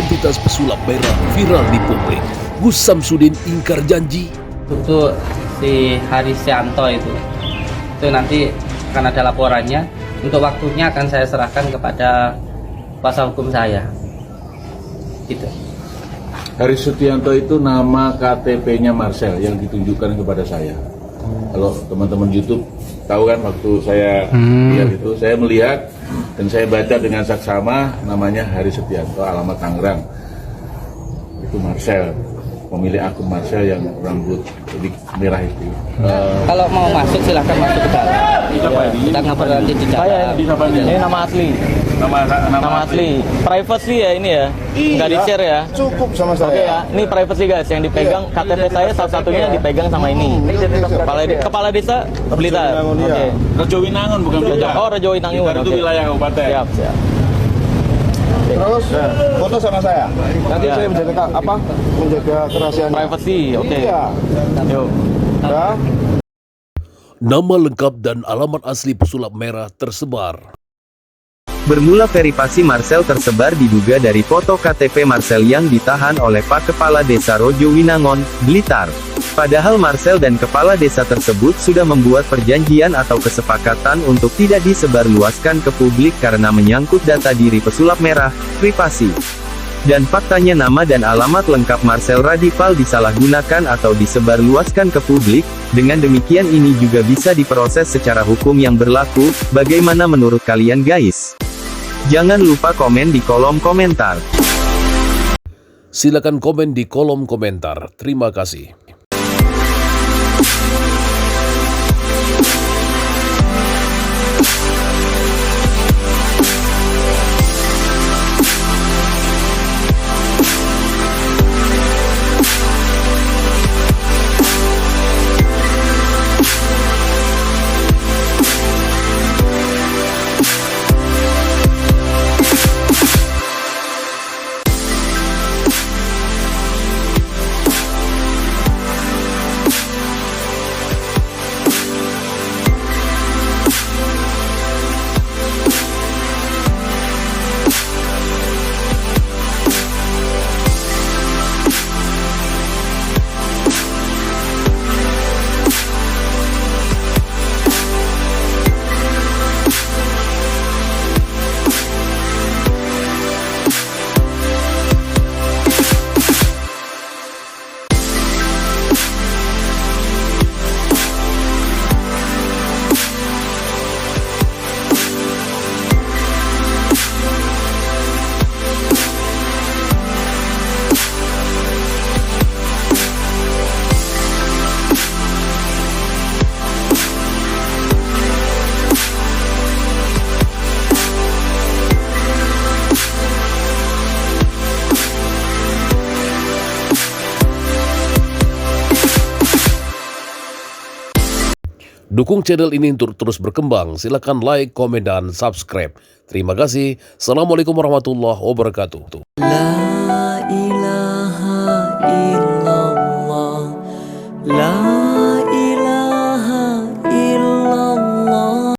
identitas pesulap merah viral di publik. Gus Samsudin ingkar janji. Untuk si Harisianto itu nanti akan ada laporannya. Untuk waktunya akan saya serahkan kepada kuasa hukum saya. Gitu. Haris Setianto itu nama KTP-nya Marcel yang ditunjukkan kepada saya. Kalau teman-teman YouTube tahu kan waktu saya lihat itu, saya melihat dan saya baca dengan saksama namanya Haris Setianto, alamat Tangerang. Itu Marcel, pemilik akun Marcel yang rambut merah itu. Kalau mau masuk silahkan masuk ke dalam. Kita ngobrol nanti di dalam. Ini nama asli. Nama asli. Privacy ya ini ya. Nggak di-share ya. Cukup sama saya. Oke ya. Ini privacy guys yang dipegang KTP saya salah satunya dipegang sama ini. Kepala desa Blitar. Oke. Rejo Winangun bukan Blitar. Oh, Rejo Winangun. Itu wilayah kabupaten. Siap. Terus foto sama saya. Nanti Ya. saya menjaga kerahasiaan. Privacy. Oke. Iya. Yuk. Ya. Nama lengkap dan alamat asli pesulap merah tersebar. Bermula verifasi Marcel tersebar diduga dari foto KTP Marcel yang ditahan oleh Pak Kepala Desa Rojo Winangon, Blitar. Padahal Marcel dan Kepala Desa tersebut sudah membuat perjanjian atau kesepakatan untuk tidak disebarluaskan ke publik karena menyangkut data diri pesulap merah, privasi. Dan faktanya nama dan alamat lengkap Marcel Radipal disalahgunakan atau disebarluaskan ke publik. Dengan demikian ini juga bisa diproses secara hukum yang berlaku. Bagaimana menurut kalian guys? Jangan lupa komen di kolom komentar. Silakan komen di kolom komentar. Terima kasih. Dukung channel ini untuk terus berkembang. Silakan like, komen, dan subscribe. Terima kasih. Assalamualaikum warahmatullahi wabarakatuh. La ilaha illallah. La